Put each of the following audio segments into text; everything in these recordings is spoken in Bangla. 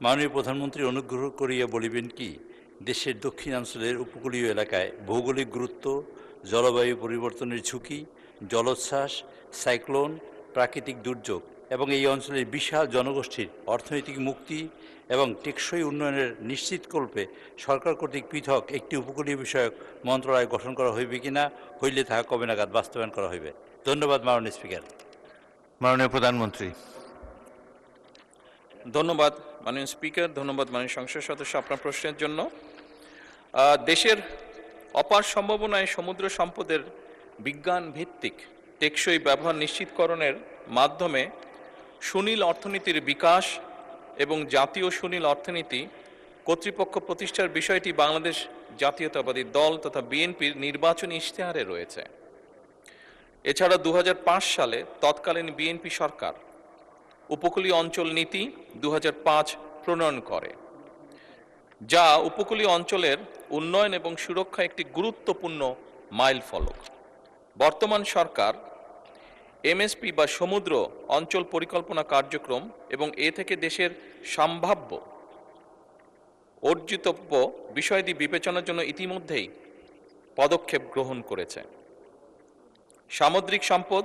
মাননীয় প্রধানমন্ত্রী অনুগ্রহ করিয়া বলিবেন কি, দেশের দক্ষিণাঞ্চলের উপকূলীয় এলাকায় ভৌগোলিক গুরুত্ব, জলবায়ু পরিবর্তনের ঝুঁকি, জলোচ্ছ্বাস, সাইক্লোন, প্রাকৃতিক দুর্যোগ এবং এই অঞ্চলের বিশাল জনগোষ্ঠীর অর্থনৈতিক মুক্তি এবং টেকসই উন্নয়নের নিশ্চিতকল্পে সরকার কর্তৃক পৃথক একটি উপকূলীয় বিষয়ক মন্ত্রণালয় গঠন করা হইবে কিনা, হইলে তাহা কবে নাগাদ বাস্তবায়ন করা হইবে? ধন্যবাদ মাননীয় স্পিকার। মাননীয় প্রধানমন্ত্রী। ধন্যবাদ মাননীয় স্পিকার, ধন্যবাদ মাননীয় সংসদ সদস্য আপনার প্রশ্নের জন্য। দেশের অপার সম্ভাবনায় সমুদ্র সম্পদের বিজ্ঞান ভিত্তিক টেকসই ব্যবহার নিশ্চিতকরণের মাধ্যমে সুনীল অর্থনীতির বিকাশ এবং জাতীয় সুনীল অর্থনীতি কর্তৃপক্ষ প্রতিষ্ঠার বিষয়টি বাংলাদেশ জাতীয়তাবাদী দল তথা বিএনপির নির্বাচনী ইশতেহারে রয়েছে। এছাড়া 2005 সালে তৎকালীন বিএনপি সরকার উপকূলীয় অঞ্চল নীতি 2005 প্রণয়ন করে, যা উপকূলীয় অঞ্চলের উন্নয়ন এবং সুরক্ষা একটি গুরুত্বপূর্ণ মাইল ফলক। বর্তমান সরকার এমএসপি বা সমুদ্র অঞ্চল পরিকল্পনা কার্যক্রম এবং এ থেকে দেশের সম্ভাব্য অর্জিতব্য বিষয়াদি বিবেচনার জন্য ইতিমধ্যেই পদক্ষেপ গ্রহণ করেছে। সামুদ্রিক সম্পদ,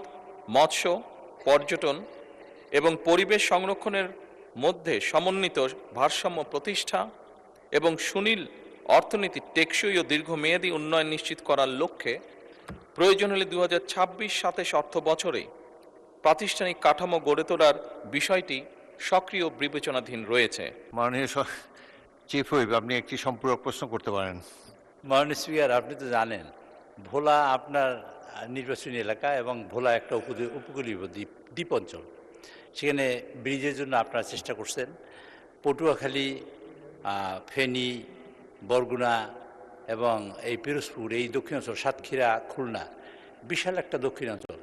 মৎস্য, পর্যটন এবং পরিবেশ সংরক্ষণের মধ্যে সমন্বিত ভারসাম্য প্রতিষ্ঠা এবং সুনীল অর্থনীতির টেকসই ও দীর্ঘমেয়াদী উন্নয়ন নিশ্চিত করার লক্ষ্যে প্রয়োজন হলে 2026-27 অর্থ বছরে প্রাতিষ্ঠানিক কাঠামো গড়ে তোলার বিষয়টি সক্রিয় বিবেচনাধীন রয়েছে। মাননীয় চিফ হুইপ, আপনি একটি সম্পূরক প্রশ্ন করতে পারেন। মাননীয় স্পিকার, আপনি তো জানেন ভোলা আপনার নির্বাচনী এলাকা এবং ভোলা একটা উপকূলীয় দ্বীপ অঞ্চল। সেখানে ব্রিজের জন্য আপনারা চেষ্টা করছেন। পটুয়াখালী, ফেনী, বরগুনা এবং এই পিরোজপুর, এই দক্ষিণাঞ্চল, সাতক্ষীরা, খুলনা, বিশাল একটা দক্ষিণাঞ্চল।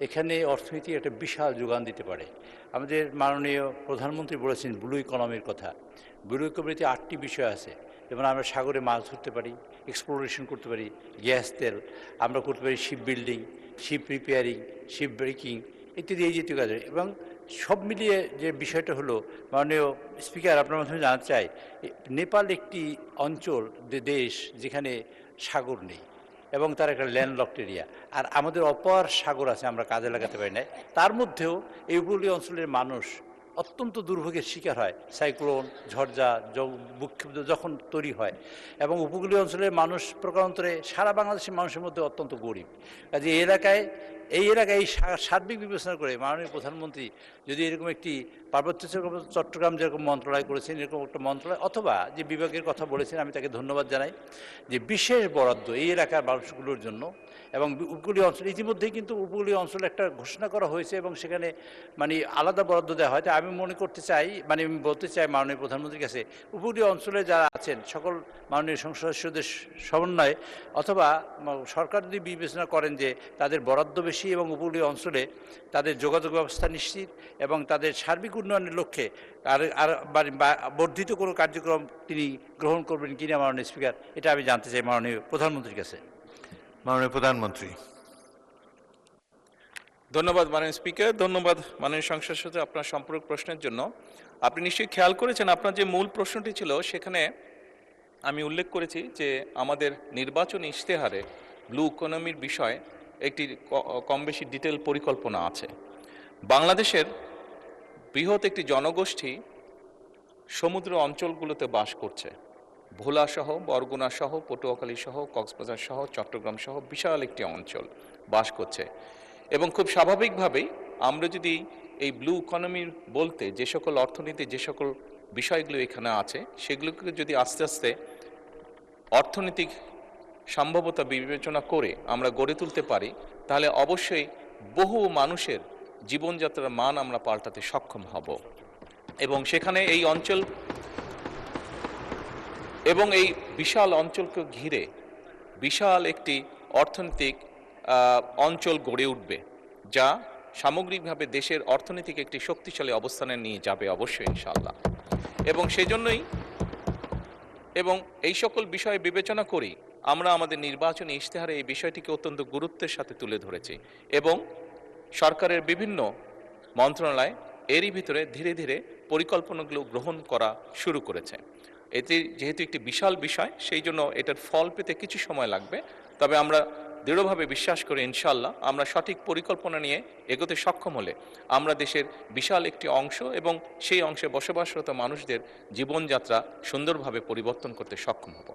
এখানে অর্থনীতি একটা বিশাল যোগান দিতে পারে। আমাদের মাননীয় প্রধানমন্ত্রী বলেছেন ব্লু ইকোনমির কথা। ব্লু ইকোনমিতে 8টি বিষয় আছে, যেমন আমরা সাগরে মাছ ধরতে পারি, এক্সপ্লোরেশন করতে পারি, গ্যাস তেল, আমরা করতে পারি ship building, ship repairing, ship breaking ইত্যাদি এই জাতীয় কাজ। এবং সব মিলিয়ে যে বিষয়টা হলো, মাননীয় স্পিকার আপনার মাধ্যমে জানাতে চাই, নেপাল একটি অঞ্চল, দেশ যেখানে সাগর নেই এবং তার একটা ল্যান্ডলকড এরিয়া, আর আমাদের অপার সাগর আছে, আমরা কাজে লাগাতে পারি না। তার মধ্যেও এই উপকূলীয় অঞ্চলের মানুষ অত্যন্ত দুর্ভোগের শিকার হয়। সাইক্লোন, ঝড়ঝা, ভূমিকম্প যখন তৈরি হয়, এবং উপকূলীয় অঞ্চলের মানুষ প্রকারান্তরে সারা বাংলাদেশের মানুষের মধ্যে অত্যন্ত গরিব। কাজে এই এলাকায় সার্বিক বিবেচনা করে মাননীয় প্রধানমন্ত্রী যদি এরকম একটি পার্বত্য চট্টগ্রাম যেরকম মন্ত্রণালয় করেছেন, এরকম একটা মন্ত্রণালয় অথবা যে বিভাগের কথা বলেছেন, আমি তাকে ধন্যবাদ জানাই, যে বিশেষ বরাদ্দ এই এলাকার মানুষগুলোর জন্য এবং উপকূলীয় অঞ্চল, ইতিমধ্যেই কিন্তু উপকূলীয় অঞ্চলে একটা ঘোষণা করা হয়েছে এবং সেখানে আলাদা বরাদ্দ দেওয়া হয়। আমি মনে করতে চাই, আমি বলতে চাই মাননীয় প্রধানমন্ত্রীর কাছে, উপকূলীয় অঞ্চলে যারা আছেন সকল মাননীয় সংসদ সদস্যদের সমন্বয়ে অথবা সরকার যদি বিবেচনা করেন যে তাদের বরাদ্দ বেশি এবং উপকূলীয় অঞ্চলে তাদের যোগাযোগ ব্যবস্থা নিশ্চিত এবং তাদের সার্বিক উন্নয়নের লক্ষ্যে আর বর্ধিত কোনো কার্যক্রম তিনি গ্রহণ করবেন কিনা মাননীয় স্পিকার, এটা আমি জানতে চাই মাননীয় প্রধানমন্ত্রীর কাছে। মাননীয় প্রধানমন্ত্রী। ধন্যবাদ মাননীয় স্পিকার, ধন্যবাদ মাননীয় সংসদ সদস্য আপনার সম্পূরক প্রশ্নের জন্য। আপনি নিশ্চয়ই খেয়াল করেছেন আপনার যে মূল প্রশ্নটি ছিল সেখানে আমি উল্লেখ করেছি যে আমাদের নির্বাচনী ইশতেহারে ব্লু ইকোনমির বিষয়ে একটি কম বেশি ডিটেল পরিকল্পনা আছে। বাংলাদেশের বৃহৎ একটি জনগোষ্ঠী সমুদ্র অঞ্চলগুলোতে বাস করছে। ভোলা সহ, বরগুনা সহ, পটুয়াখালী সহ, কক্সবাজার সহ, চট্টগ্রাম সহ বিশাল একটি অঞ্চল বাস করছে। এবং খুব স্বাভাবিকভাবেই আমরা যদি এই ব্লু ইকোনমি বলতে যে সকল অর্থনীতি, যে সকল বিষয়গুলো এখানে আছে, সেগুলোকে যদি আস্তে আস্তে অর্থনৈতিক সম্ভাব্যতা বিবেচনা করে আমরা গড়ে তুলতে পারি, তাহলে অবশ্যই বহু মানুষের জীবনযাত্রার মান আমরা পাল্টাতে সক্ষম হব। এবং সেখানে এই অঞ্চল এবং এই বিশাল অঞ্চলকে ঘিরে বিশাল একটি অর্থনৈতিক অঞ্চল গড়ে উঠবে, যা সামগ্রিকভাবে দেশের অর্থনৈতিক একটি শক্তিশালী অবস্থানে নিয়ে যাবে অবশ্যই ইনশাআল্লাহ। এবং সেজন্যই এবং এই সকল বিষয় বিবেচনা করি আমরা আমাদের নির্বাচনী ইশতেহারে এই বিষয়টিকে অত্যন্ত গুরুত্বের সাথে তুলে ধরেছি এবং সরকারের বিভিন্ন মন্ত্রণালয় এরই ভিতরে ধীরে ধীরে পরিকল্পনাগুলো গ্রহণ করা শুরু করেছে। এতে যেহেতু একটি বিশাল বিষয়, সেই জন্য এটার ফল পেতে কিছু সময় লাগবে। তবে আমরা দৃঢ়ভাবে বিশ্বাস করি ইনশাআল্লাহ আমরা সঠিক পরিকল্পনা নিয়ে এগোতে সক্ষম হলে আমরা দেশের বিশাল একটি অংশ এবং সেই অংশে বসবাসরত মানুষদের জীবনযাত্রা সুন্দরভাবে পরিবর্তন করতে সক্ষম হব।